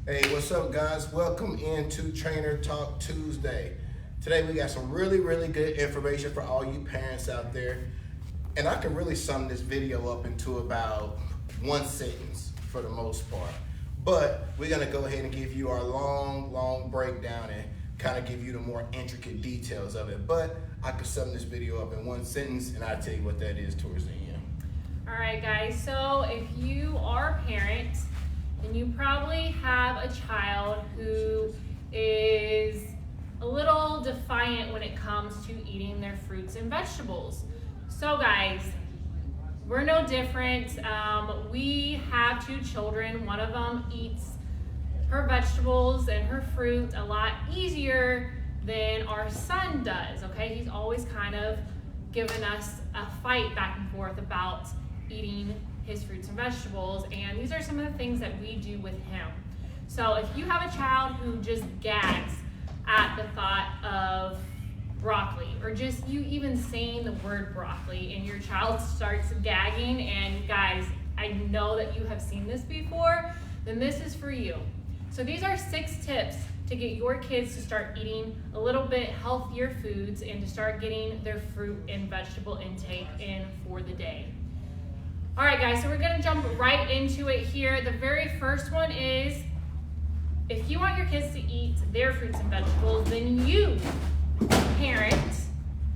Hey, what's up, guys? Welcome into Trainer Talk Tuesday. Today we got some really good information for all you parents out there. And I can really sum this video up into about one sentence for the most part. But we're gonna go ahead and give you our long breakdown and kind of give you the more intricate details of it. But I could sum this video up in one sentence and I'll tell you what that is towards the end. All right, guys, so if you are a parent and you probably have a child who is a little defiant when it comes to eating their fruits and vegetables. So guys, we're no different. We have two children. One of them eats her vegetables and her fruit a lot easier than our son does, okay? He's always kind of given us a fight back and forth about eating his fruits and vegetables, and these are some of the things that we do with him. So if you have a child who just gags at the thought of broccoli, or just you even saying the word broccoli and your child starts gagging, and guys, I know that you have seen this before, then this is for you. So these are 6 tips to get your kids to start eating a little bit healthier foods and to start getting their fruit and vegetable intake in for the day. All right, guys, so we're gonna jump right into it here. The very first one is, if you want your kids to eat their fruits and vegetables, then you, parents,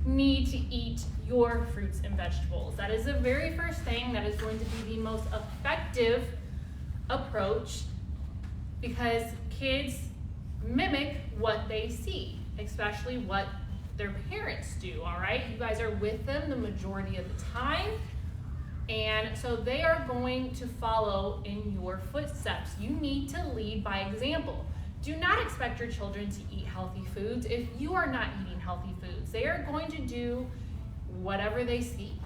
need to eat your fruits and vegetables. That is the very first thing that is going to be the most effective approach, because kids mimic what they see, especially what their parents do, all right? You guys are with them the majority of the time, and so they are going to follow in your footsteps. You need to lead by example. Do not expect your children to eat healthy foods if you are not eating healthy foods. They are going to do whatever they see,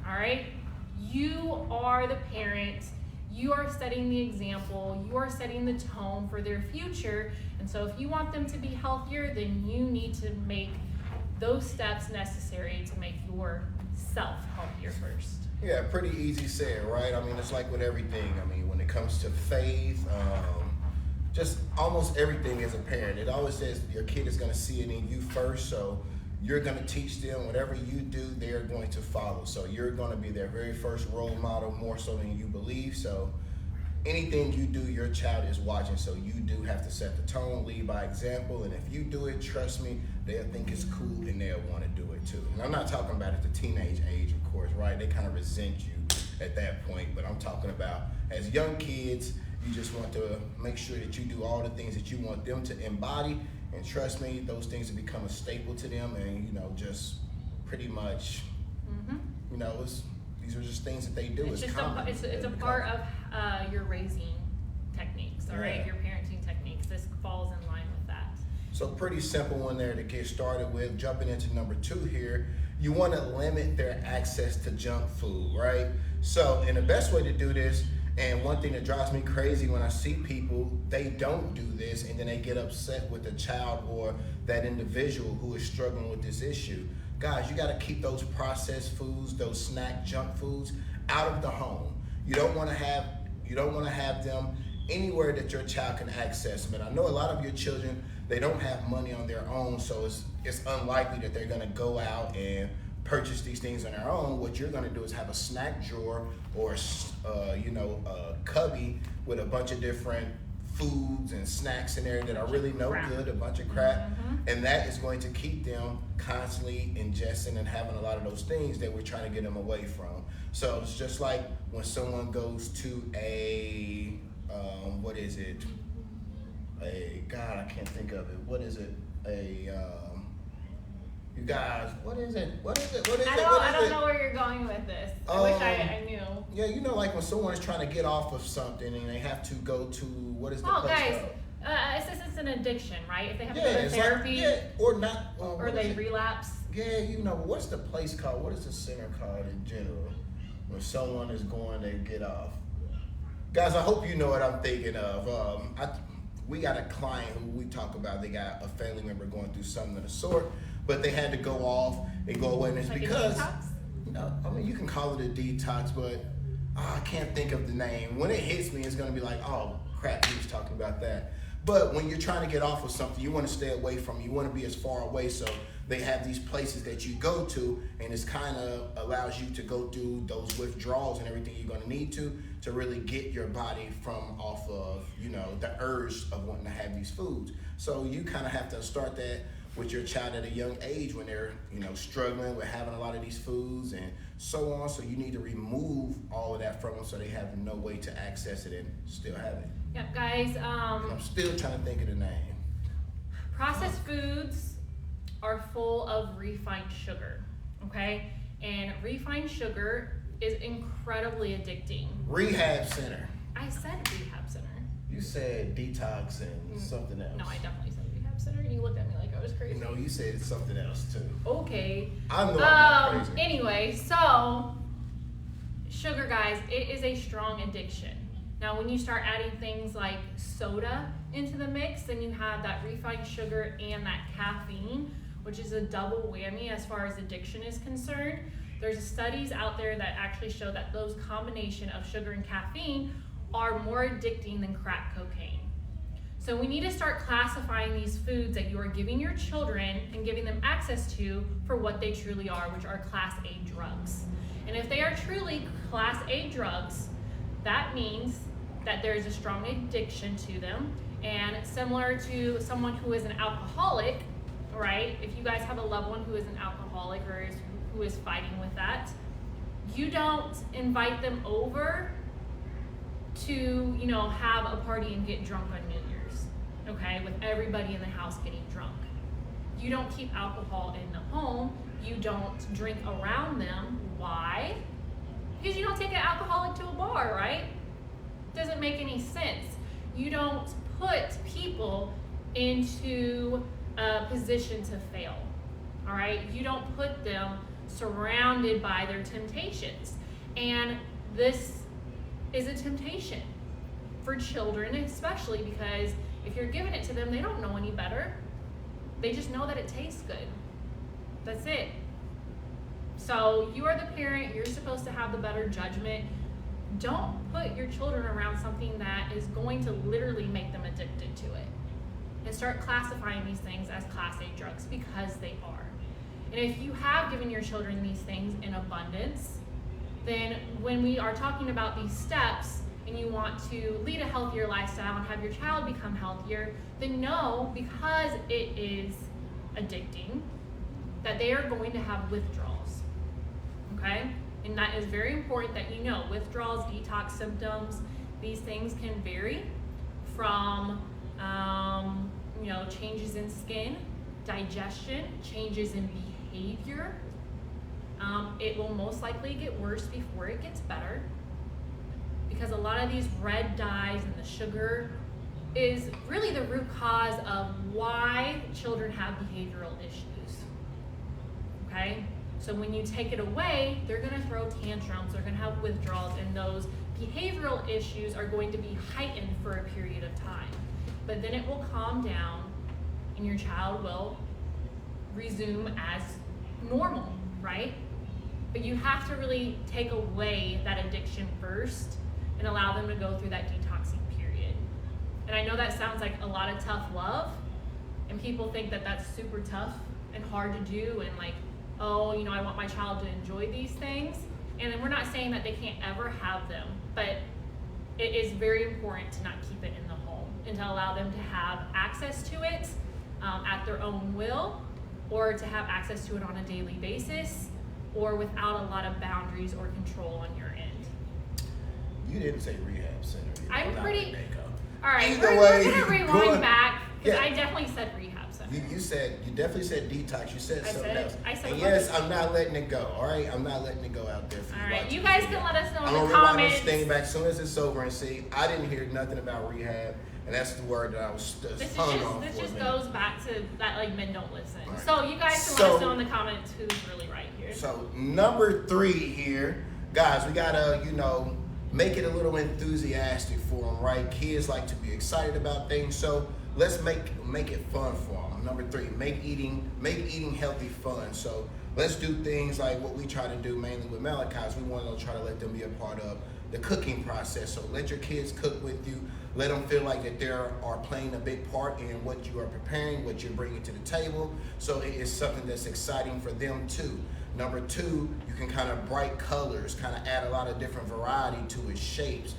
all right? You are the parent. You are setting the example. You are setting the tone for their future. And so if you want them to be healthier, then you need to make those steps necessary to make yourself healthier first. Yeah, pretty easy said, right? I mean, it's like with everything. I mean, when it comes to faith, just almost everything as a parent, it always says your kid is going to see it in you first. So you're going to teach them whatever you do, they're going to follow. So you're going to be their very first role model, more so than you believe. So anything you do, your child is watching. So you do have to set the tone, lead by example. And if you do it, trust me, they'll think it's cool and they'll want to do it too. And I'm not talking about at the teenage age, of course, right? They kind of resent you at that point. But I'm talking about as young kids, you just want to make sure that you do all the things that you want them to embody. And trust me, those things have become a staple to them, and just pretty much, these are just things that they do. It's just common. it's a part of your raising techniques, all right? Your parenting techniques. This falls in line with that. So pretty simple one there to get started with. Jumping into number 2 here, you want to limit their access to junk food, right? So, and the best way to do this, and one thing that drives me crazy when I see people, they don't do this and then they get upset with the child or that individual who is struggling with this issue. Guys, you got to keep those processed foods, those snack junk foods out of the home. You don't want to have them anywhere that your child can access them. And I know a lot of your children, they don't have money on their own, so it's unlikely that they're going to go out and purchase these things on their own. What you're going to do is have a snack drawer or a cubby with a bunch of different foods and snacks in there that are really no good, a bunch of crap, and that is going to keep them constantly ingesting and having a lot of those things that we're trying to get them away from. So it's just like when someone goes to a I can't think of it. What is it? You guys, what is it? I don't know where you're going with this. I wish I knew. Yeah, like when someone is trying to get off of something and they have to go to, what is the place guys, called? it's an addiction, right? If they have to go to therapy, or not, or they relapse. Yeah, what's the place called? What is the center called in general? When someone is going to get off. Guys, I hope you know what I'm thinking of. We got a client who we talk about, they got a family member going through something of the sort, but they had to go off and go away, and it's like because, you can call it a detox, but I can't think of the name. When it hits me, it's gonna be like, oh crap, he was talking about that. But when you're trying to get off of something, you want to stay away from it. You want to be as far away, so they have these places that you go to, and it's kind of allows you to go through those withdrawals and everything you're going to need to really get your body from off of, you know, the urge of wanting to have these foods. So you kind of have to start that with your child at a young age when they're, you know, struggling with having a lot of these foods and so on. So you need to remove all of that from them so they have no way to access it and still have it. Yep, guys. And I'm still trying to think of the name. Processed foods are full of refined sugar, okay? And refined sugar is incredibly addicting. Rehab center. I said rehab center. You said detox and something else. No, I definitely said rehab center, and you looked at me like I was crazy. No, you said something else too. Okay. I'm not crazy. Anyway, so sugar, guys, it is a strong addiction. Now, when you start adding things like soda into the mix, then you have that refined sugar and that caffeine, which is a double whammy as far as addiction is concerned. There's studies out there that actually show that those combination of sugar and caffeine are more addicting than crack cocaine. So we need to start classifying these foods that you are giving your children and giving them access to for what they truly are, which are Class A drugs. And if they are truly Class A drugs, that means that there is a strong addiction to them. And similar to someone who is an alcoholic, right? If you guys have a loved one who is an alcoholic or who is fighting with that, you don't invite them over to, you know, have a party and get drunk on New Year's, okay? With everybody in the house getting drunk. You don't keep alcohol in the home. You don't drink around them. Why? Because you don't take an alcoholic to a bar, right? Doesn't make any sense. You don't put people into a position to fail, all right? You don't put them surrounded by their temptations. And this is a temptation for children, especially because if you're giving it to them, they don't know any better. They just know that it tastes good. That's it. So you are the parent, you're supposed to have the better judgment. Don't put your children around something that is going to literally make them addicted to it. And start classifying these things as Class A drugs because they are. And if you have given your children these things in abundance, then when we are talking about these steps and you want to lead a healthier lifestyle and have your child become healthier, then know, because it is addicting, that they are going to have withdrawals, okay? And that is very important that you know. Withdrawals, detox symptoms, these things can vary from, you know, changes in skin, digestion, changes in behavior. It will most likely get worse before it gets better, because a lot of these red dyes and the sugar is really the root cause of why children have behavioral issues, okay? So when you take it away, they're gonna throw tantrums, they're gonna have withdrawals, and those behavioral issues are going to be heightened for a period of time. But then it will calm down and your child will resume as normal, right? But you have to really take away that addiction first and allow them to go through that detoxing period. And I know that sounds like a lot of tough love, and people think that that's super tough and hard to do, and like, oh, you know, I want my child to enjoy these things. And then we're not saying that they can't ever have them, but it is very important to not keep it in the home and to allow them to have access to it at their own will, or to have access to it on a daily basis, or without a lot of boundaries or control on your end. You didn't say rehab center. I'm pretty. All right, Either we're way, gonna rewind back because yeah. I definitely said rehab center. You definitely said detox. You said something else. I said and yes, I'm not letting it go. All right, I'm not letting it go out there for you. All right, watching you guys this can video. let us know I'm in the gonna rewind comments. this thing back as soon as it's over and see. I didn't hear nothing about rehab, and that's the word that I was hung on. This for just a minute. goes back to that, like, men don't listen. Right. So you guys can let us know in the comments who's really right here. So number 3 here, guys, we gotta, you know, make it a little enthusiastic for them, right? Kids like to be excited about things, so let's make it fun for them. Number 3, make eating healthy fun. So let's do things like what we try to do mainly with Malachi. We want to try to let them be a part of the cooking process. So let your kids cook with you. Let them feel like that they are playing a big part in what you are preparing, what you're bringing to the table. So it is something that's exciting for them too. Number two, you can kind of bright colors, kind of add a lot of different variety to its shapes.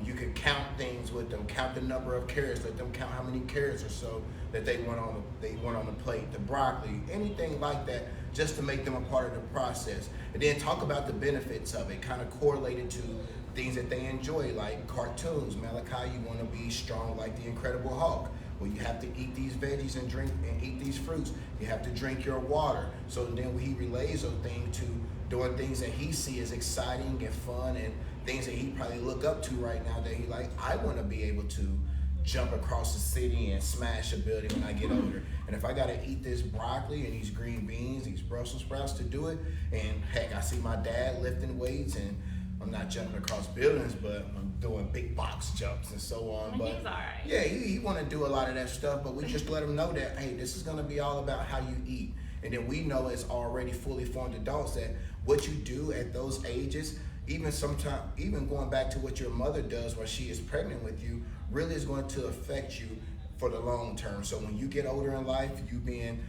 You can count things with them, count the number of carrots, let them count how many carrots or so that they want on the plate, the broccoli, anything like that, just to make them a part of the process. And then talk about the benefits of it, kind of correlated to things that they enjoy, like cartoons. Malachi, you want to be strong like the Incredible Hulk. Well, you have to eat these veggies and eat these fruits. You have to drink your water. So then he relays those things to doing things that he sees as exciting and fun, and things that he probably look up to right now that he like, I want to be able to jump across the city and smash a building when I get older. And if I got to eat this broccoli and these green beans, these Brussels sprouts to do it, and heck, I see my dad lifting weights, and I'm not jumping across buildings, but I'm doing big box jumps and so on. But he's all right. Yeah, he want to do a lot of that stuff, but we just let him know that, hey, this is going to be all about how you eat. And then we know as already fully formed adults that what you do at those ages, even going back to what your mother does while she is pregnant with you, really is going to affect you for the long term. So when you get older in life, you being,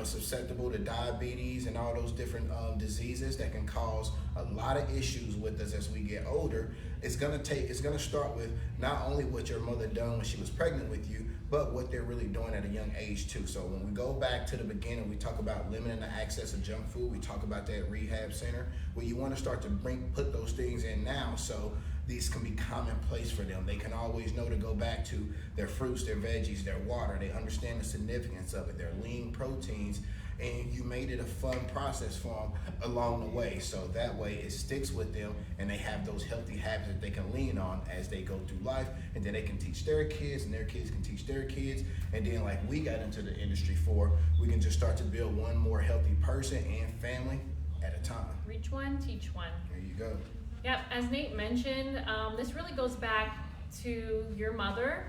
susceptible to diabetes and all those different diseases that can cause a lot of issues with us as we get older, it's gonna start with not only what your mother done when she was pregnant with you, but what they're really doing at a young age too. So when we go back to the beginning, we talk about limiting the access of junk food. We talk about that rehab center, where you want to start to put those things in now, so these can be commonplace for them. They can always know to go back to their fruits, their veggies, their water. They understand the significance of it, their lean proteins, and you made it a fun process for them along the way. So that way it sticks with them, and they have those healthy habits that they can lean on as they go through life, and then they can teach their kids, and their kids can teach their kids. And then like we got into the industry for, we can just start to build one more healthy person and family at a time. Reach one, teach one. There you go. Yep, as Nate mentioned, this really goes back to your mother.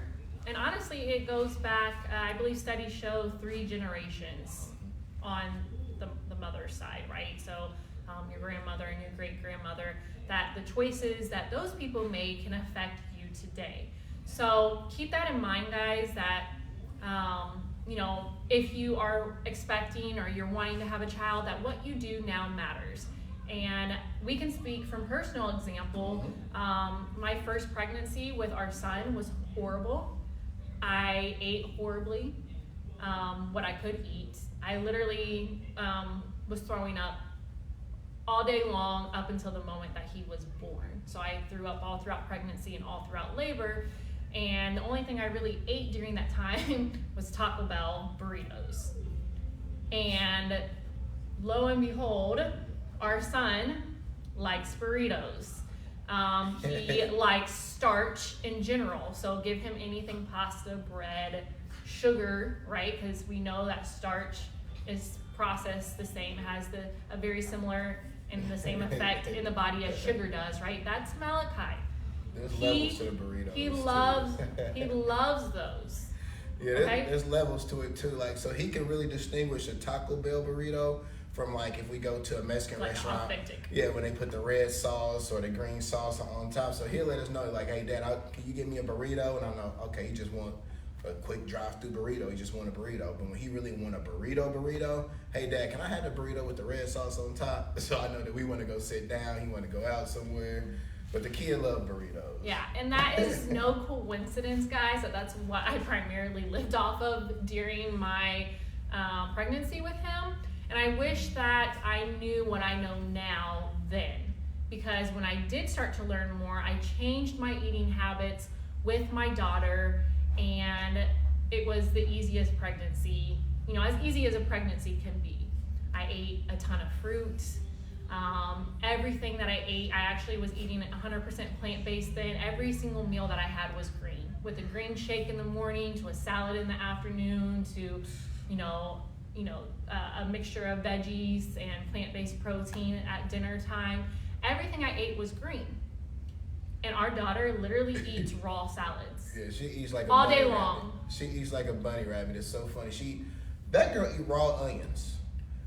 And honestly, it goes back, I believe studies show 3 generations on the mother's side, right? So your grandmother and your great-grandmother, that the choices that those people made can affect you today. So keep that in mind, guys, that if you are expecting or you're wanting to have a child, that what you do now matters. And we can speak from personal example. My first pregnancy with our son was horrible. I ate horribly, what I could eat. I literally was throwing up all day long up until the moment that he was born. So I threw up all throughout pregnancy and all throughout labor. And the only thing I really ate during that time was Taco Bell burritos. And lo and behold, our son likes burritos. He likes starch in general, so give him anything pasta, bread, sugar, right? Because we know that starch is processed the same, has a very similar and the same effect in the body as sugar does, right? That's Malachi. There's levels to the burritos. He loves those. Yeah, there's levels to it too. Like, so he can really distinguish a Taco Bell burrito from, like, if we go to a Mexican restaurant, authentic. Yeah, when they put the red sauce or the green sauce on top. So he'll let us know, like, hey, Dad, can you get me a burrito? And I know, okay, he just want a quick drive-through burrito. He just want a burrito. But when he really want a burrito, hey, Dad, can I have the burrito with the red sauce on top? So I know that we want to go sit down. He want to go out somewhere. But the kid love burritos. Yeah, and that is no coincidence, guys, that's what I primarily lived off of during my pregnancy with him. And I wish that I knew what I know now then, because when I did start to learn more, I changed my eating habits with my daughter, and it was the easiest pregnancy, as easy as a pregnancy can be. I ate a ton of fruit. Everything that I ate, I actually was eating 100% plant-based then. Every single meal that I had was green, with a green shake in the morning, to a salad in the afternoon, to, a mixture of veggies and plant-based protein at dinner time. Everything I ate was green. And our daughter literally eats raw salads. Yeah, she eats like all day long. She eats like a bunny rabbit. It's so funny. That girl eat raw onions.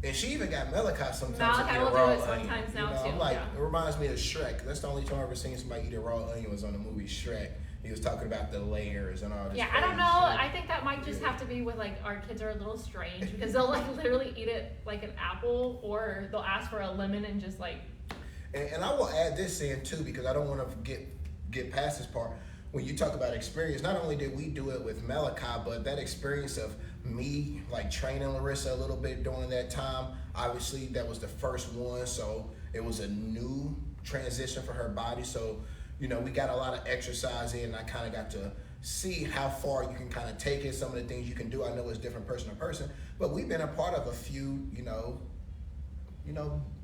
And she even got Malachi sometimes Malachi to eat a will raw do it onion. sometimes now, I'm too, like, yeah. it reminds me of Shrek. That's the only time I've ever seen somebody eat a raw onion was on the movie Shrek. He was talking about the layers and all this. Yeah, I don't crazy know. shit. I think that might just have to be with like our kids are a little strange because they'll like literally eat it like an apple, or they'll ask for a lemon and just like. And I will add this in too because I don't want to get past this part. When you talk about experience, not only did we do it with Malachi, but that experience of me like training Larissa a little bit during that time. Obviously, that was the first one, so it was a new transition for her body. So, you know, we got a lot of exercise in, and I kind of got to see how far you can kind of take it, some of the things you can do. I know it's different person to person, but we've been a part of a few, you know,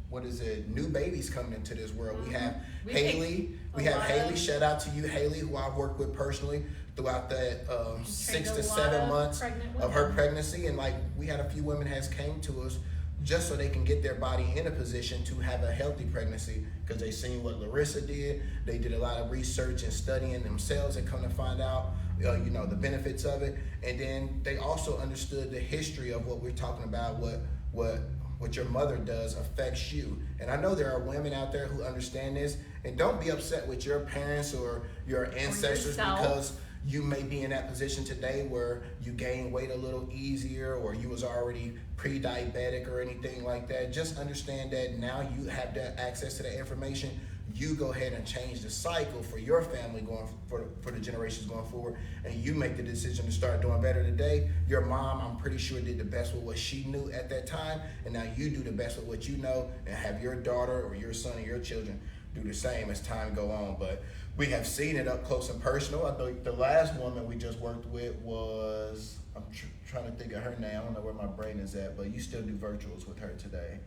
what is it? New babies coming into this world. We have Haley. We have Haley. Shout out to you, Haley, who I've worked with personally throughout that 6 to 7 months of her pregnancy. And like we had a few women has came to us just so they can get their body in a position to have a healthy pregnancy because they seen what Larissa did. They did a lot of research and studying themselves and come to find out, you know, the benefits of it. And then they also understood the history of what we're talking about, what your mother does affects you. And I know there are women out there who understand this, and don't be upset with your parents or your ancestors because you may be in that position today where you gain weight a little easier or you was already pre-diabetic or anything like that. Just understand that now you have that access to that information. You go ahead and change the cycle for your family going for the generations going forward, and you make the decision to start doing better today. Your mom, I'm pretty sure, did the best with what she knew at that time, and now you do the best with what you know, and have your daughter or your son or your children do the same as time go on. But we have seen it up close and personal. I think the last woman we just worked with was, I'm trying to think of her name. I don't know where my brain is at, but you still do virtuals with her today.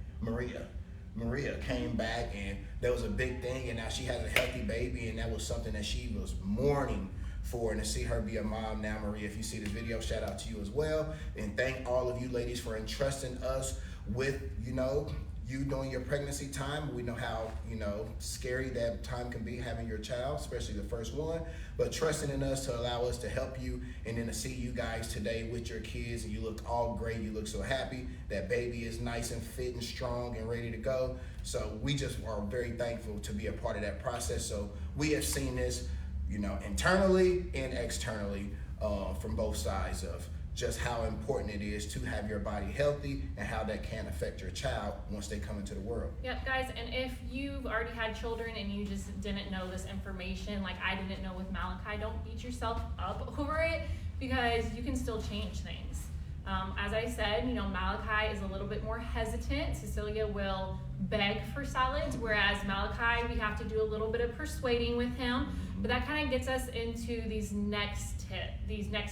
Maria came back, and there was a big thing, and now she has a healthy baby, and that was something that she was mourning for. And to see her be a mom now, Maria, if you see this video, shout out to you as well. And thank all of you ladies for entrusting us with, you know, you during your pregnancy time. We know how, you know, scary that time can be having your child, especially the first one, but trusting in us to allow us to help you, and then to see you guys today with your kids, and you look all great, you look so happy. That baby is nice and fit and strong and ready to go. So we just are very thankful to be a part of that process. So we have seen this, you know, internally and externally from both sides of just how important it is to have your body healthy and how that can affect your child once they come into the world. Yep, guys, and if you've already had children and you just didn't know this information, like I didn't know with Malachi, don't beat yourself up over it because you can still change things. As I said, you know, Malachi is a little bit more hesitant. Cecilia will beg for solids, whereas Malachi, we have to do a little bit of persuading with him. But that kind of gets us into these next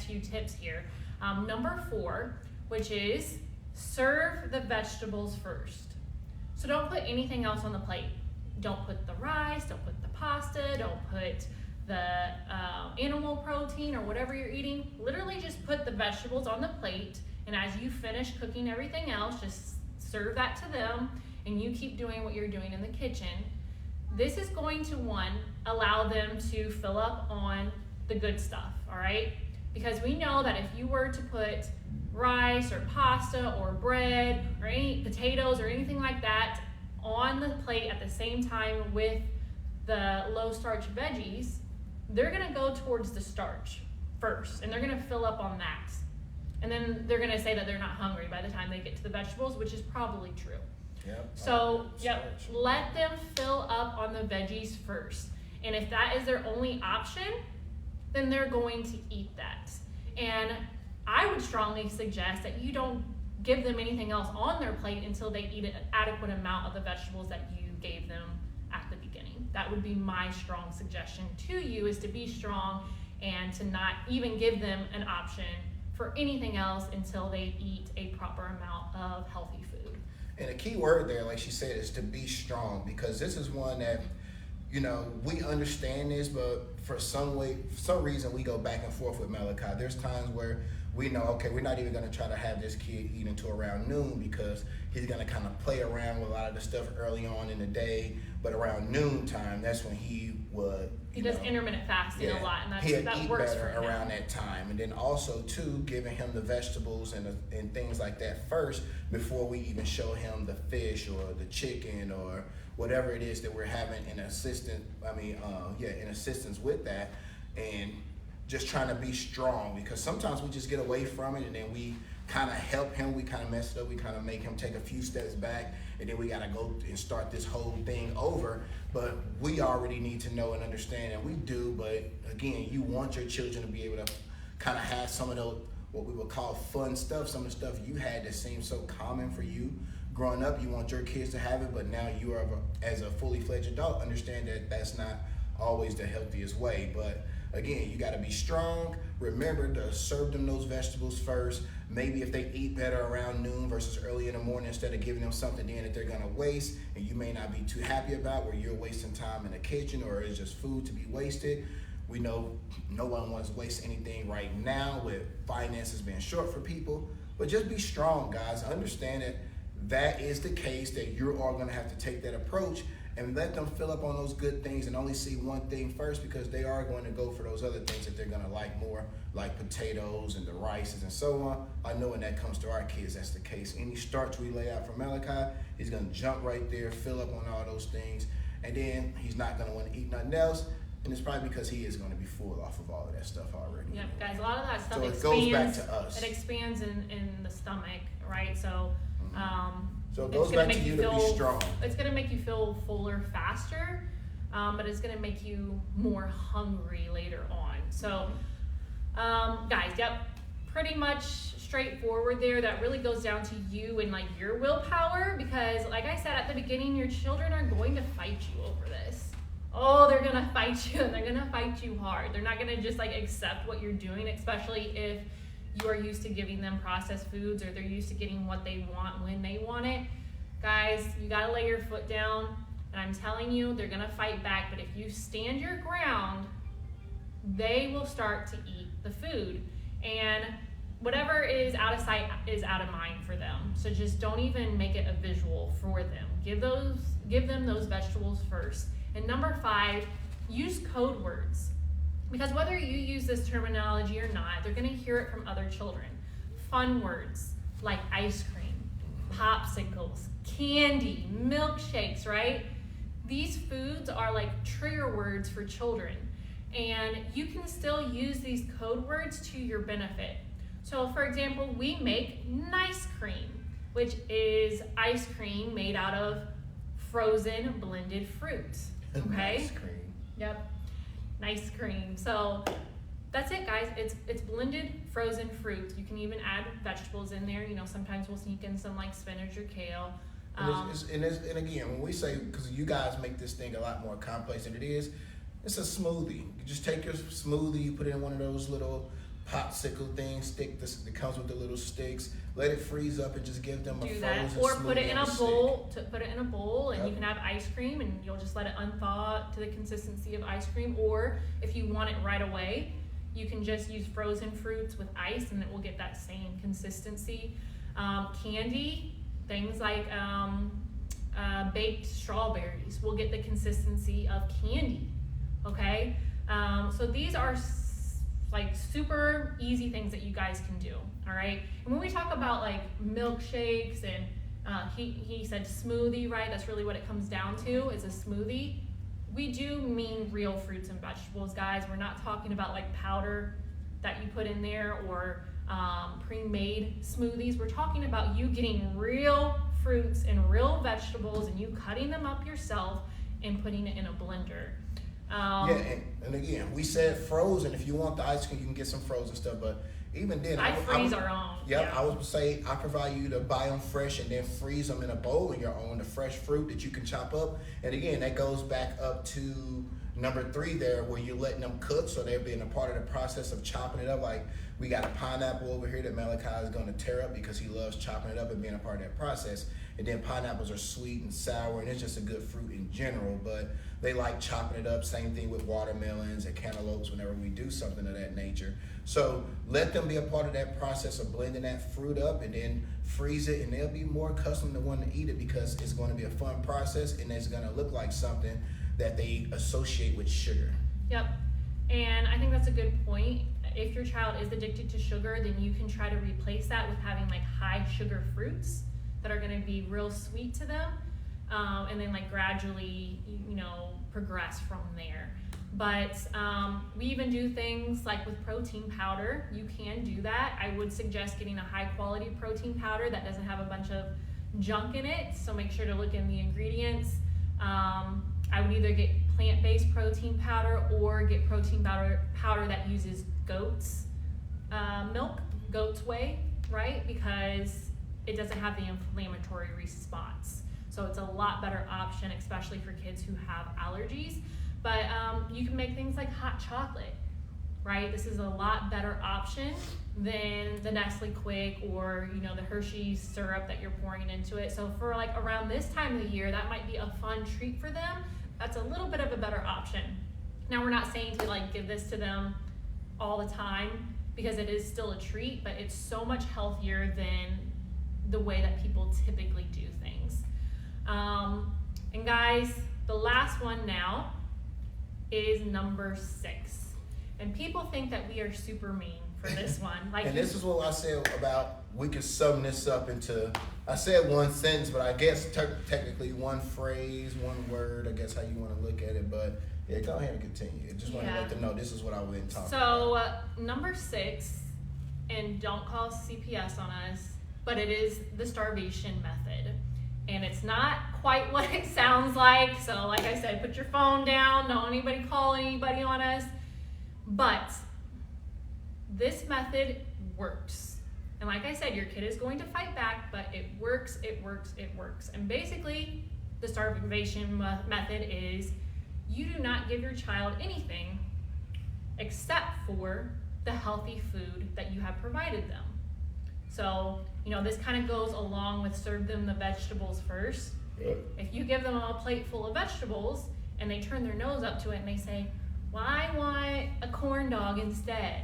few tips here. Number 4, which is serve the vegetables first. So don't put anything else on the plate. Don't put the rice, don't put the pasta, don't put the animal protein or whatever you're eating. Literally just put the vegetables on the plate, and as you finish cooking everything else, just serve that to them, and you keep doing what you're doing in the kitchen. This is going to, one, allow them to fill up on the good stuff, all right? Because we know that if you were to put rice or pasta or bread or any potatoes or anything like that on the plate at the same time with the low starch veggies, they're gonna go towards the starch first, and they're gonna fill up on that. And then they're gonna say that they're not hungry by the time they get to the vegetables, which is probably true. Yep. So, let them fill up on the veggies first. And if that is their only option, then they're going to eat that. And I would strongly suggest that you don't give them anything else on their plate until they eat an adequate amount of the vegetables that you gave them at the beginning. That would be my strong suggestion to you, is to be strong and to not even give them an option for anything else until they eat a proper amount of healthy food. And a key word there, like she said, is to be strong, because this is one that, you know, we understand this, but for some reason, we go back and forth with Malachi. There's times where we know, okay, we're not even going to try to have this kid eat until around noon because he's going to kind of play around with a lot of the stuff early on in the day. But around noon time, that's when he would. He does intermittent fasting a lot, and that works for him around that time. And then also too, giving him the vegetables and things like that first before we even show him the fish or the chicken or whatever it is that we're having in assistance with that, and just trying to be strong, because sometimes we just get away from it and then we kind of help him, we kind of mess it up, we kind of make him take a few steps back, and then we got to go and start this whole thing over. But we already need to know and understand, and we do, but again, you want your children to be able to kind of have some of those, what we would call fun stuff, some of the stuff you had that seemed so common for you growing up. You want your kids to have it, but now you are, as a fully fledged adult, understand that that's not always the healthiest way. But again, you got to be strong. Remember to serve them those vegetables first. Maybe if they eat better around noon versus early in the morning, instead of giving them something then that they're going to waste and you may not be too happy about, where you're wasting time in the kitchen or it's just food to be wasted. We know no one wants to waste anything right now with finances being short for people. But just be strong, guys. Understand that is the case, that you are going to have to take that approach and let them fill up on those good things and only see one thing first, because they are going to go for those other things that they're going to like more, like potatoes and the rices and so on. I know when that comes to our kids, that's the case. Any starch we lay out for Malachi, he's going to jump right there, fill up on all those things, and then he's not going to want to eat nothing else. And it's probably because he is going to be full off of all of that stuff already. Yeah, guys, a lot of that stuff so expands. It goes back to us. It expands in the stomach, right? So, so it goes back to you to be strong. It's going to make you feel fuller faster, but it's going to make you more hungry later on. So, guys, pretty much straightforward there. That really goes down to you and like your willpower, because like I said at the beginning, your children are going to fight you over this. Oh, they're gonna fight you, and they're gonna fight you hard. They're not gonna just like accept what you're doing, especially if you are used to giving them processed foods, or they're used to getting what they want when they want it. Guys, you gotta lay your foot down, and I'm telling you, they're gonna fight back. But if you stand your ground, they will start to eat the food, and whatever is out of sight is out of mind for them. So just don't even make it a visual for them. Give them those vegetables first. And number 5, use code words. Because whether you use this terminology or not, they're going to hear it from other children. Fun words like ice cream, popsicles, candy, milkshakes, right? These foods are like trigger words for children. And you can still use these code words to your benefit. So for example, we make nice cream, which is ice cream made out of frozen blended fruits. Okay. Nice cream. Yep. Nice cream. So that's it, guys. It's blended frozen fruit. You can even add vegetables in there. You know, sometimes we'll sneak in some like spinach or kale. And again, when we say, because you guys make this thing a lot more complex than it is, it's a smoothie. You just take your smoothie, you put it in one of those little popsicle things, that comes with the little sticks. Let it freeze up and just give them a frozen smoothie. Or put it in a bowl. Put it in a bowl, and you can have ice cream, and you'll just let it unthaw to the consistency of ice cream. Or if you want it right away, you can just use frozen fruits with ice, and it will get that same consistency. Candy, things like baked strawberries will get the consistency of candy. Okay, so these are like super easy things that you guys can do. All right, and when we talk about like milkshakes and he said smoothie, right? That's really what it comes down to, is a smoothie. We do mean real fruits and vegetables, guys. We're not talking about like powder that you put in there or pre-made smoothies. We're talking about you getting real fruits and real vegetables and you cutting them up yourself and putting it in a blender. And again, we said frozen. If you want the ice cream, you can get some frozen stuff. But even then, I freeze our own. Yep, yeah. I would say I provide you to buy them fresh and then freeze them in a bowl of your own, the fresh fruit that you can chop up. And again, that goes back up to Number 3 there, where you're letting them cook, so they're being a part of the process of chopping it up. Like we got a pineapple over here that Malachi is going to tear up because he loves chopping it up and being a part of that process. And then pineapples are sweet and sour, and it's just a good fruit in general, but they like chopping it up. Same thing with watermelons and cantaloupes whenever we do something of that nature. So let them be a part of that process of blending that fruit up, and then freeze it, and they'll be more accustomed to wanting to eat it because it's going to be a fun process, and it's going to look like something that they associate with sugar. Yep. And I think that's a good point. If your child is addicted to sugar, then you can try to replace that with having like high sugar fruits that are going to be real sweet to them, and then like gradually, progress from there. But we even do things like with protein powder. You can do that. I would suggest getting a high quality protein powder that doesn't have a bunch of junk in it, so make sure to look in the ingredients. I would either get plant-based protein powder or get protein powder that uses goat's milk, goat's whey, right? Because it doesn't have the inflammatory response. So it's a lot better option, especially for kids who have allergies. But you can make things like hot chocolate, right? This is a lot better option than the Nestle Quick or the Hershey's syrup that you're pouring into it. So for like around this time of the year, that might be a fun treat for them. That's a little bit of a better option. Now we're not saying to like give this to them all the time because it is still a treat, but it's so much healthier than the way that people typically do things. And guys, the last one now is number 6. And people think that we are super mean for this one. And this is what I said about, we could sum this up into, I said one sentence, but I guess technically one phrase, one word, I guess how you want to look at it. But yeah, go ahead and continue. I just want to let them know this is what I went and talked about. So number 6, and don't call CPS on us, but it is the starvation method. And it's not quite what it sounds like. So like I said, put your phone down, don't anybody call anybody on us. But this method works. And like I said, your kid is going to fight back, but it works, it works, it works. And basically, the starvation method is you do not give your child anything except for the healthy food that you have provided them. So, this kind of goes along with serve them the vegetables first. Right. If you give them a plate full of vegetables and they turn their nose up to it and they say, well, I want a corn dog instead,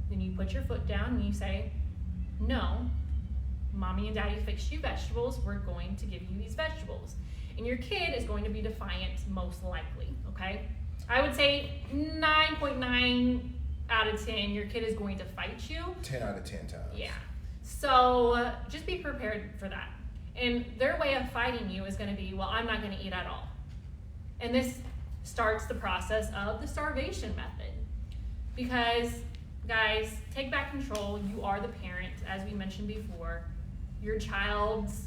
then you put your foot down and you say, no, mommy and daddy fixed you vegetables, we're going to give you these vegetables. And your kid is going to be defiant most likely, okay? I would say 9.9 out of 10, your kid is going to fight you. 10 out of 10 times. Yeah. So just be prepared for that. And their way of fighting you is going to be, well, I'm not going to eat at all. And this starts the process of the starvation method. Because, guys, take back control. You are the parent, as we mentioned before. Your child's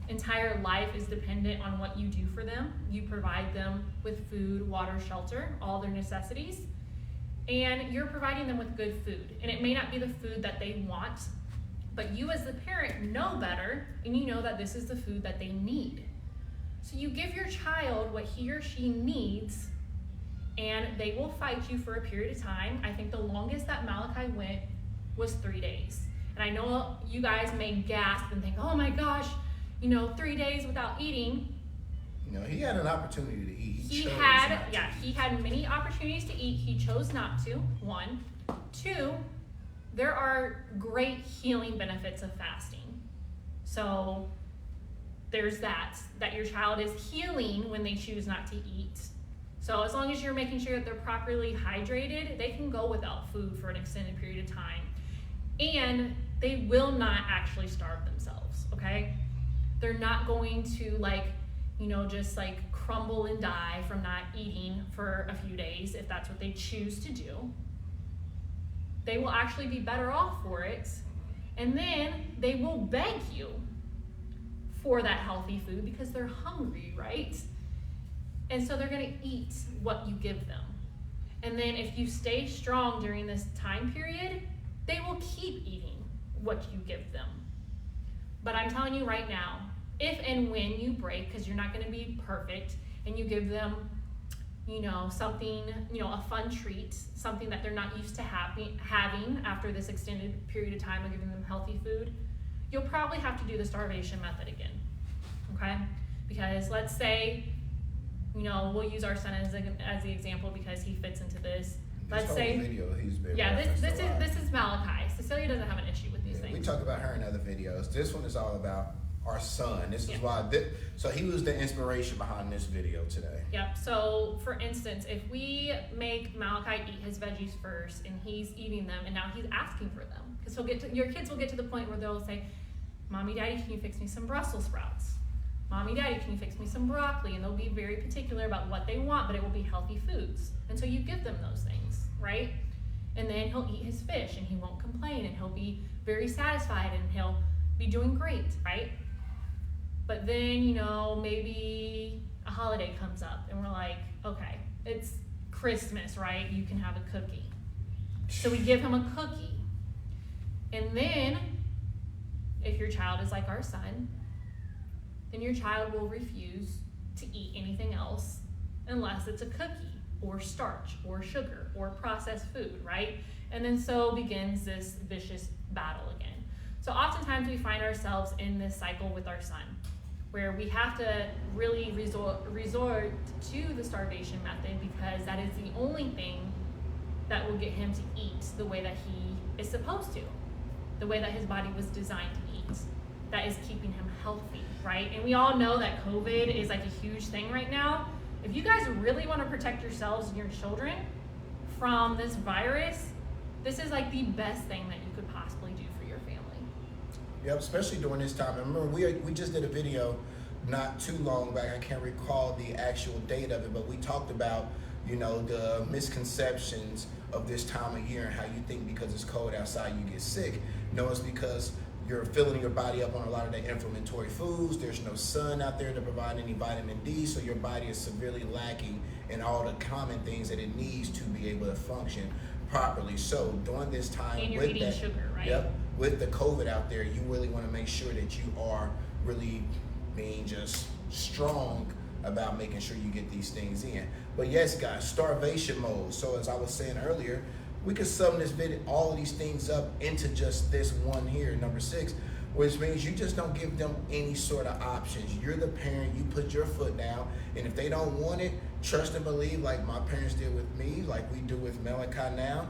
entire life is dependent on what you do for them. You provide them with food, water, shelter, all their necessities. And you're providing them with good food. And it may not be the food that they want, but you as the parent know better, and you know that this is the food that they need. So you give your child what he or she needs, and they will fight you for a period of time. I think the longest that Malachi went was 3 days. And I know you guys may gasp and think, oh my gosh, 3 days without eating. He had an opportunity to eat. He had many opportunities to eat. He chose not to, 1. 2, there are great healing benefits of fasting. So there's that your child is healing when they choose not to eat. So as long as you're making sure that they're properly hydrated, they can go without food for an extended period of time. And they will not actually starve themselves, okay? They're not going to just crumble and die from not eating for a few days if that's what they choose to do. They will actually be better off for it. And then they will beg you for that healthy food because they're hungry, right? And so they're going to eat what you give them. And then if you stay strong during this time period, they will keep eating what you give them. But I'm telling you right now, if and when you break, because you're not going to be perfect, and you give them something, a fun treat, something that they're not used to having after this extended period of time of giving them healthy food, you'll probably have to do the starvation method again, okay? Because let's say, we'll use our son as the example because he fits into this. Let's say video he's been this is Malachi. Cecilia doesn't have an issue with these things. We talk about her in other videos. This one is all about our son. This is why. So he was the inspiration behind this video today. Yep. So for instance, if we make Malachi eat his veggies first, and he's eating them, and now he's asking for them, because your kids will get to the point where they'll say, "Mommy, Daddy, can you fix me some Brussels sprouts? Mommy, Daddy, can you fix me some broccoli?" And they'll be very particular about what they want, but it will be healthy foods. And so you give them those things, right? And then he'll eat his fish, and he won't complain, and he'll be very satisfied, and he'll be doing great, right? But then, maybe a holiday comes up, and we're like, okay, it's Christmas, right? You can have a cookie. So we give him a cookie. And then, if your child is like our son, then your child will refuse to eat anything else unless it's a cookie or starch or sugar or processed food, right? And then so begins this vicious battle again. So oftentimes we find ourselves in this cycle with our son, where we have to really resort to the starvation method, because that is the only thing that will get him to eat the way that he is supposed to, the way that his body was designed to eat, that is keeping him healthy, right? And we all know that COVID is like a huge thing right now. If you guys really want to protect yourselves and your children from this virus, this is like the best thing that you could possibly do for your family. Yep, especially during this time. And remember, we just did a video not too long back. I can't recall the actual date of it, but we talked about, the misconceptions of this time of year and how you think because it's cold outside you get sick. No, it's because you're filling your body up on a lot of the inflammatory foods. There's no sun out there to provide any vitamin D, so your body is severely lacking in all the common things that it needs to be able to function properly. So during this time, and you're eating sugar, right? Yep. With the COVID out there, you really want to make sure that you are really being just strong about making sure you get these things in. But yes, guys, starvation mode. So as I was saying earlier, we could sum this video, all of these things up into just this one here, number 6, which means you just don't give them any sort of options. You're the parent, you put your foot down, and if they don't want it, trust and believe, like my parents did with me, like we do with Malachi now,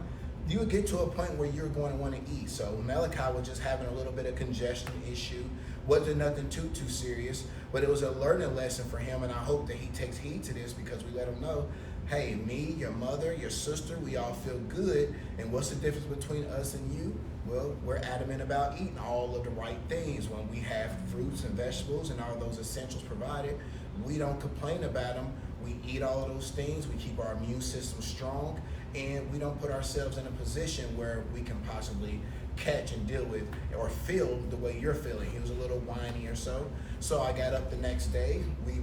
you would get to a point where you're going to want to eat. So Malachi was just having a little bit of congestion issue. Wasn't nothing too serious, but it was a learning lesson for him, and I hope that he takes heed to this, because we let him know, hey, me, your mother, your sister, we all feel good, and what's the difference between us and you? Well, we're adamant about eating all of the right things. When we have fruits and vegetables and all those essentials provided, we don't complain about them. We eat all of those things, we keep our immune system strong, and we don't put ourselves in a position where we can possibly catch and deal with or feel the way you're feeling. He was a little whiny or so. So I got up the next day. We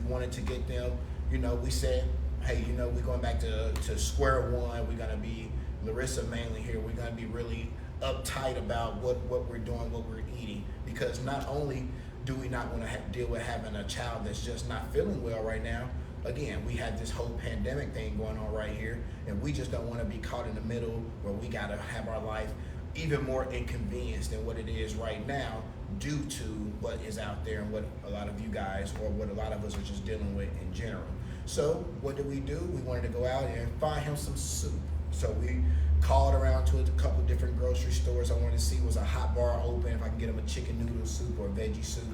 wanted to get them, we said, hey, we're going back to square one. We're gonna be, Larissa mainly here, we're gonna be really uptight about what we're doing, what we're eating, because not only do we not want to deal with having a child that's just not feeling well right now. Again, we had this whole pandemic thing going on right here, and we just don't want to be caught in the middle where we got to have our life even more inconvenienced than what it is right now due to what is out there and what a lot of you guys, or what a lot of us are just dealing with in general. So what did? We wanted to go out and find him some soup. So we called around to a couple different grocery stores. I wanted to see, was a hot bar open, if I can get him a chicken noodle soup or a veggie soup.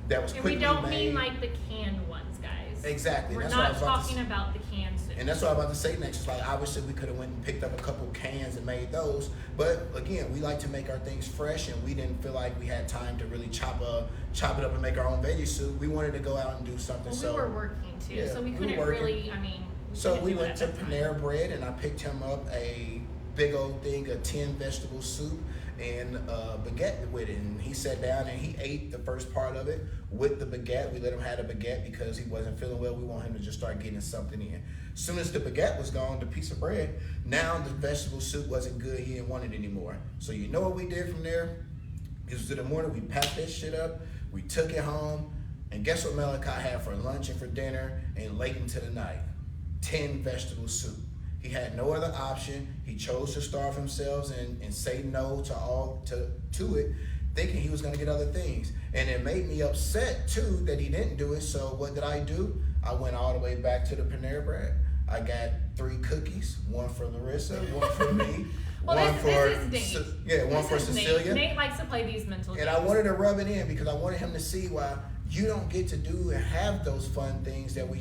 That was quickly made. And we don't mean like the canned ones, guys. Exactly. We're not talking about the canned soup. And that's what I'm about to say next. It's like, obviously we could have went and picked up a couple cans and made those, but again, we like to make our things fresh, and we didn't feel like we had time to really chop it up and make our own veggie soup. We wanted to go out and do something. Well, we were working too, so we couldn't really. So we went to Panera Bread, and I picked him up a big old thing of 10 vegetable soup and a baguette with it. And he sat down and he ate the first part of it with the baguette. We let him have the baguette because he wasn't feeling well. We want him to just start getting something in. As soon as the baguette was gone, the piece of bread, now the vegetable soup wasn't good. He didn't want it anymore. So you know what we did from there? It was in the morning, we packed that shit up, we took it home, and guess what Malachi had for lunch and for dinner and late into the night? 10 vegetable soup. He had no other option. He chose to starve himself and say no to it, thinking he was going to get other things. And it made me upset too that he didn't do it. So what did I do? I went all the way back to the Panera Bread. I got 3 cookies, one for Larissa, one for me, well, one this is Nate. one for Cecilia. Nate likes to play these mental games. And I wanted to rub it in because I wanted him to see why you don't get to do and have those fun things that we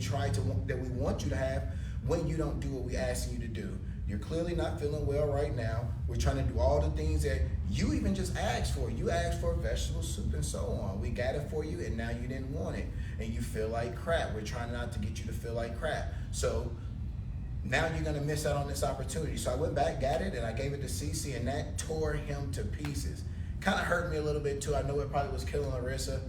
want you to have when you don't do what we asking you to do. You're clearly not feeling well right now. We're trying to do all the things that you even just asked for. You asked for vegetable soup and so on. We got it for you, and now you didn't want it. And you feel like crap. We're trying not to get you to feel like crap. So now you're going to miss out on this opportunity. So I went back, got it, and I gave it to Cece, and that tore him to pieces. Kind of hurt me a little bit, too. I know it probably was killing Larissa.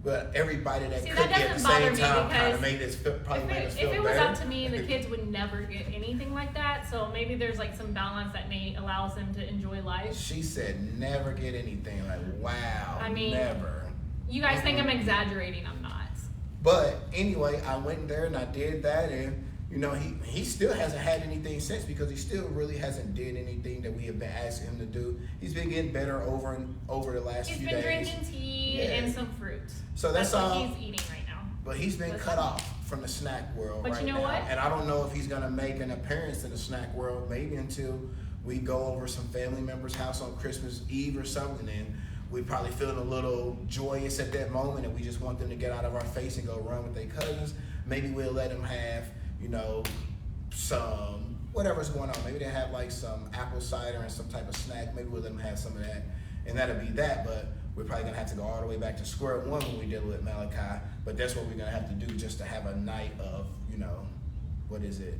But everybody that cooked at the same time kind of made us feel better. If it was up to me, the kids would never get anything like that. So maybe there's like some balance that Nate allows them to enjoy life. She said never get anything. Like, wow, I mean, never. You guys think I'm exaggerating. I'm not. But anyway, I went there and I did that, and you know, he still hasn't had anything since because he still really hasn't did anything that we have been asking him to do. He's been getting better over the last few days. He's been drinking tea and some fruit. So that's all what he's eating right now. But he's been cut off from the snack world right now. But you know what? And I don't know if he's going to make an appearance in the snack world maybe until we go over some family member's house on Christmas Eve or something, and we probably feeling a little joyous at that moment and we just want them to get out of our face and go run with their cousins. Maybe we'll let them have, you know, some whatever's going on. Maybe they have like some apple cider and some type of snack. Maybe we'll let them have some of that, and that'll be that. But we're probably gonna have to go all the way back to square one when we deal with Malachi. But that's what we're gonna have to do just to have a night of, you know, what is it?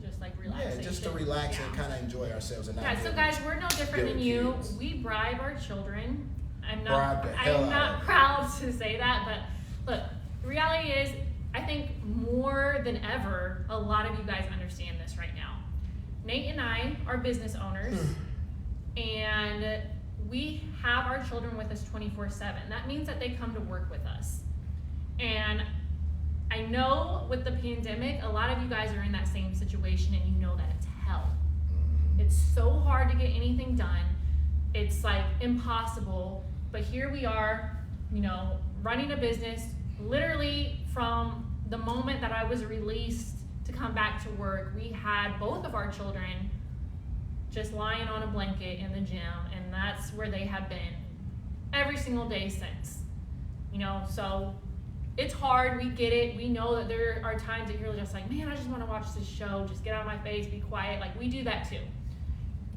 Just like relaxation. Yeah, just to relax and kind of enjoy ourselves. And so guys, we're no different than you. We bribe our children. I'm not proud to say that, but look, the reality is, I think more than ever, a lot of you guys understand this right now. Nate and I are business owners, and we have our children with us 24/7. That means that they come to work with us. And I know with the pandemic, a lot of you guys are in that same situation, and you know that it's hell. It's so hard to get anything done. It's like impossible. But here we are, you know, running a business literally from the moment that I was released to come back to work. We had both of our children just lying on a blanket in the gym, and that's where they have been every single day since. You know, so it's hard, we get it. We know that there are times that you're just like, man, I just want to watch this show, just get out of my face, be quiet. Like, we do that too.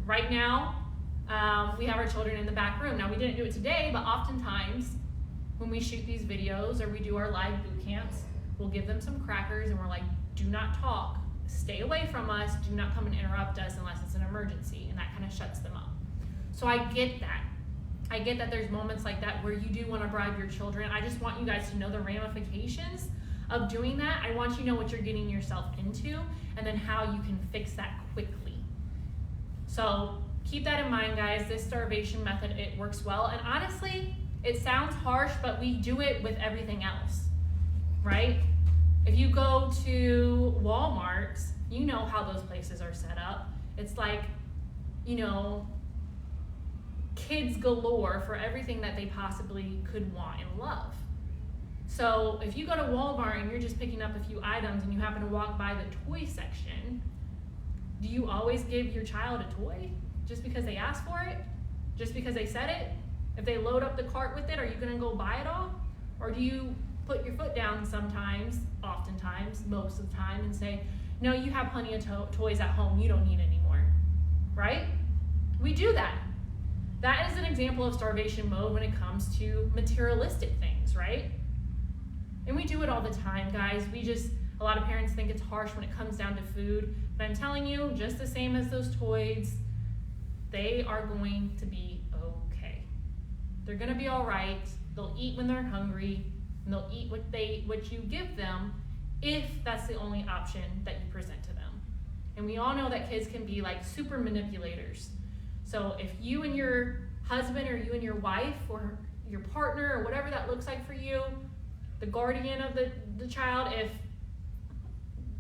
Right now, we have our children in the back room. Now, we didn't do it today, but oftentimes when we shoot these videos or we do our live boot camps, we'll give them some crackers and we're like, do not talk, stay away from us, do not come and interrupt us unless it's an emergency, and that kind of shuts them up. So I get that. I get that there's moments like that where you do want to bribe your children. I just want you guys to know the ramifications of doing that. I want you to know what you're getting yourself into and then how you can fix that quickly. So keep that in mind, guys. This starvation method, it works well. And honestly, it sounds harsh, but we do it with everything else, right? If you go to Walmart, you know how those places are set up. It's like, you know, kids galore for everything that they possibly could want and love. So if you go to Walmart and you're just picking up a few items and you happen to walk by the toy section, do you always give your child a toy just because they asked for it? Just because they said it? If they load up the cart with it, are you gonna go buy it all? Or do you put your foot down sometimes, oftentimes, most of the time, and say, no, you have plenty of toys at home, you don't need any more, right? We do that. That is an example of starvation mode when it comes to materialistic things, right? And we do it all the time, guys. A lot of parents think it's harsh when it comes down to food, but I'm telling you, just the same as those toys, they are going to be okay. They're gonna be all right. They'll eat when they're hungry, and they'll eat what you give them if that's the only option that you present to them. And we all know that kids can be like super manipulators. So if you and your husband or you and your wife or your partner or whatever that looks like for you, the guardian of the child, if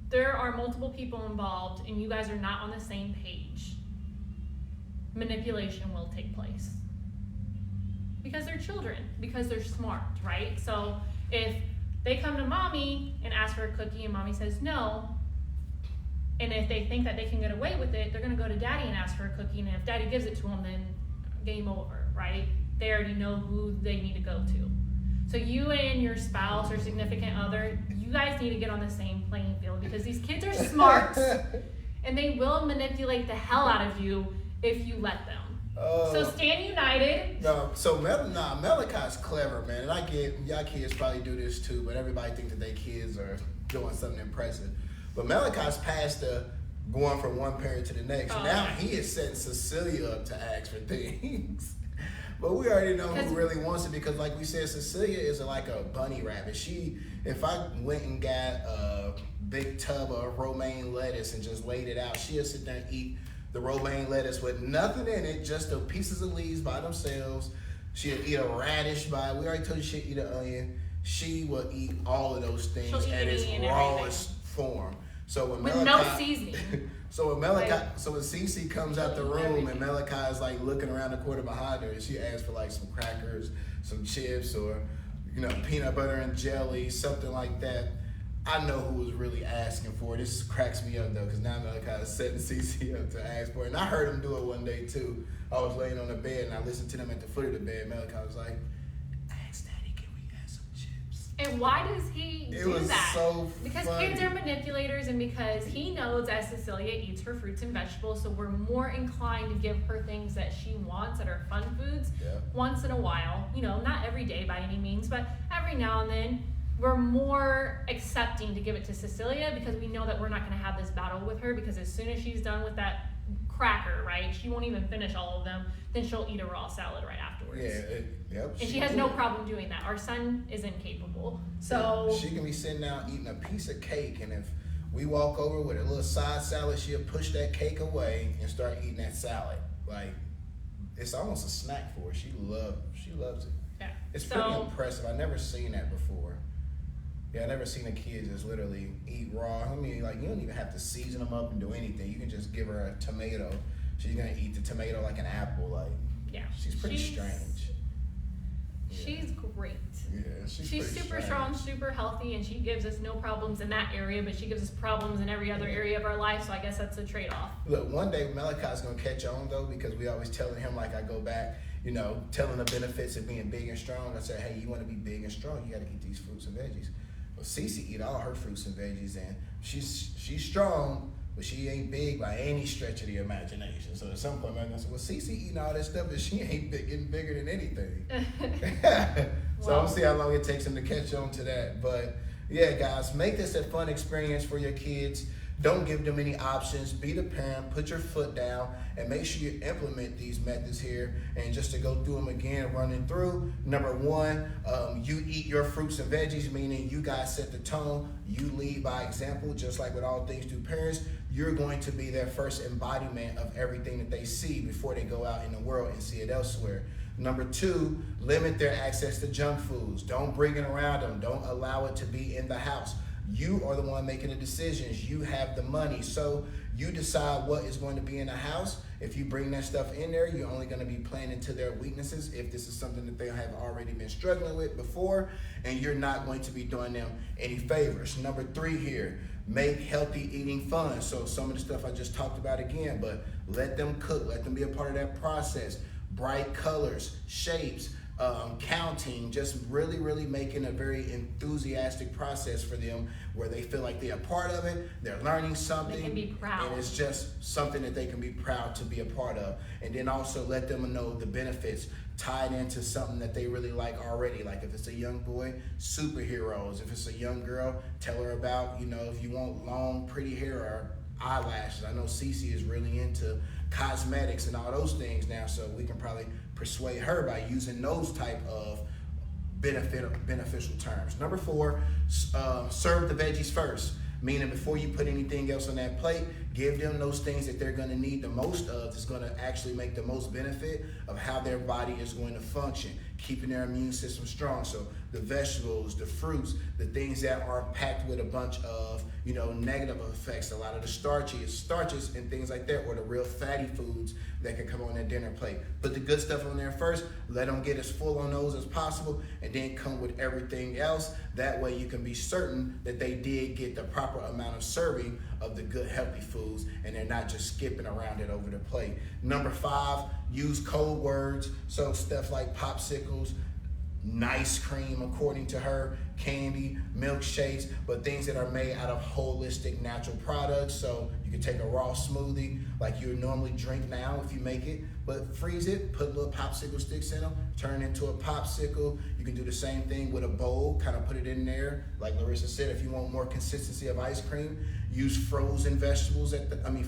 there are multiple people involved and you guys are not on the same page, manipulation will take place. Because they're children, because they're smart, right? So if they come to mommy and ask for a cookie and mommy says no, and if they think that they can get away with it, they're gonna go to daddy and ask for a cookie, and if daddy gives it to them, then game over, right? They already know who they need to go to. So you and your spouse or significant other, you guys need to get on the same playing field, because these kids are smart and they will manipulate the hell out of you if you let them. So stand united. No, so Malachi's clever, man. And I get, y'all kids probably do this too, but everybody thinks that their kids are doing something impressive. But Malachi's past the going from one parent to the next. Now he is setting Cecilia up to ask for things. But we already know who really wants it, because like we said, Cecilia is like a bunny rabbit. If I went and got a big tub of romaine lettuce and just laid it out, she'll sit there and eat the romaine lettuce with nothing in it, just the pieces of leaves by themselves. She'll eat a radish we already told you she'll eat an onion. She will eat all of those things at its rawest form. So when with no seasoning. So when Cece comes out the room and Malachi is like looking around the corner behind her, and she asks for like some crackers, some chips, or peanut butter and jelly, something like that, I know who was really asking for it. This cracks me up though, because now Malachi is setting Cece up to ask for it. And I heard him do it one day too. I was laying on the bed and I listened to them at the foot of the bed. Malachi was like, "Ask Daddy, can we have some chips?" And why does he do that? It was so Because funny. kids are manipulators, and because he knows as Cecilia eats her fruits and vegetables, so we're more inclined to give her things that she wants that are fun foods once in a while. Not every day by any means, but every now and then. We're more accepting to give it to Cecilia, because we know that we're not going to have this battle with her, because as soon as she's done with that cracker, right, she won't even finish all of them, then she'll eat a raw salad right afterwards. Yep. And she has no problem doing that. Our son is incapable. So she can be sitting down eating a piece of cake, and if we walk over with a little side salad, she'll push that cake away and start eating that salad. Like, it's almost a snack for her. She loves it. Yeah. It's pretty impressive. I've never seen that before. Yeah, I never seen a kid just literally eat raw. I mean, like, you don't even have to season them up and do anything. You can just give her a tomato. She's gonna eat the tomato like an apple. Like, she's pretty strange. She's great. Yeah, she's super strong, super healthy, and she gives us no problems in that area, but she gives us problems in every other area of our life, so I guess that's a trade-off. Look, one day Malachi's gonna catch on though, because we always telling him, like, I go back, telling the benefits of being big and strong. I say, hey, you wanna be big and strong, you gotta eat these fruits and veggies. Well, Cece eat all her fruits and veggies, and she's strong, but she ain't big by any stretch of the imagination. So at some point, I'm gonna say, well, Cece eating all that stuff, but she ain't getting bigger than anything. So I'll see how long it takes him to catch on to that. But yeah, guys, make this a fun experience for your kids. Don't give them any options. Be the parent, put your foot down, and make sure you implement these methods here. And just to go through them again, running through. Number one, you eat your fruits and veggies, meaning you guys set the tone. You lead by example, just like with all things through parents. You're going to be their first embodiment of everything that they see before they go out in the world and see it elsewhere. Number two, limit their access to junk foods. Don't bring it around them. Don't allow it to be in the house. You are the one making the decisions. You have the money. So you decide what is going to be in the house. If you bring that stuff in there, you're only going to be playing into their weaknesses if this is something that they have already been struggling with before, and you're not going to be doing them any favors. Number three here, make healthy eating fun. So some of the stuff I just talked about again, but let them cook. Let them be a part of that process. Bright colors, shapes, counting, just really making a very enthusiastic process for them where they feel like they're a part of it, they're learning something. They can be proud. And it's just something that they can be proud to be a part of. And then also let them know the benefits tied into something that they really like already. Like if it's a young boy, superheroes. If it's a young girl, tell her about, if you want long, pretty hair or eyelashes. I know Cece is really into cosmetics and all those things now, so we can probably persuade her by using those type of beneficial terms. Number four, serve the veggies first, meaning before you put anything else on that plate, give them those things that they're going to need the most of, that's going to actually make the most benefit of how their body is going to function. keeping their immune system strong. So the vegetables, the fruits, the things that are packed with a bunch of, negative effects, a lot of the starches and things like that, or the real fatty foods that can come on their dinner plate. Put the good stuff on there first, let them get as full on those as possible, and then come with everything else. That way you can be certain that they did get the proper amount of serving of the good healthy foods, and they're not just skipping around it over the plate. Number 5, use code words. So stuff like popsicles, nice cream, according to her, candy, milkshakes, but things that are made out of holistic natural products. So you can take a raw smoothie like you would normally drink now if you make it, but freeze it, put little popsicle sticks in them, turn it into a popsicle. You can do the same thing with a bowl, kind of put it in there. Like Larissa said, if you want more consistency of ice cream, use frozen vegetables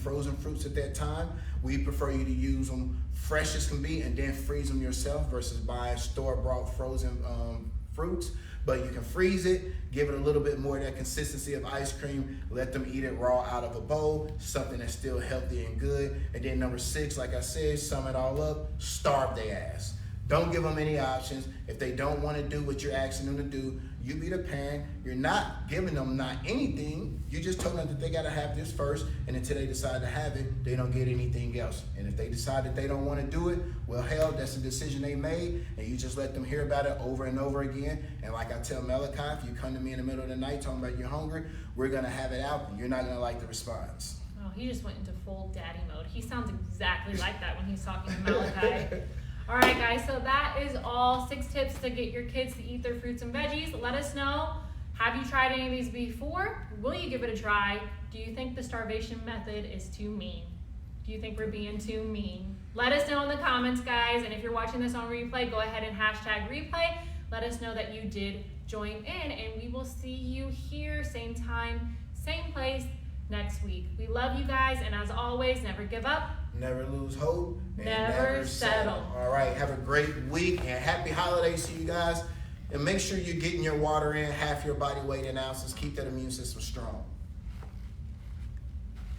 frozen fruits at that time. We prefer you to use them fresh as can be and then freeze them yourself versus buying store-bought frozen fruits. But you can freeze it, give it a little bit more of that consistency of ice cream, let them eat it raw out of a bowl, something that's still healthy and good. And then number 6, like I said, sum it all up, starve their ass. Don't give them any options. If they don't want to do what you're asking them to do, you be the parent. You're not giving them not anything. You just told them that they got to have this first, and until they decide to have it, they don't get anything else. And if they decide that they don't want to do it, well, hell, that's a decision they made, and you just let them hear about it over and over again. And like I tell Malachi, if you come to me in the middle of the night talking about you're hungry, we're going to have it out, and you're not going to like the response. Oh, he just went into full daddy mode. He sounds exactly like that when he's talking to Malachi. All right, guys, so that is all 6 tips to get your kids to eat their fruits and veggies. Let us know, have you tried any of these before? Will you give it a try? Do you think the starvation method is too mean? Do you think we're being too mean? Let us know in the comments, guys, and if you're watching this on replay, go ahead and hashtag replay. Let us know that you did join in, and we will see you here, same time, same place, next week. We love you guys, and as always, never give up. Never lose hope. And never settle. All right, have a great week and happy holidays to you guys. And make sure you're getting your water in, half your body weight in ounces. Keep that immune system strong.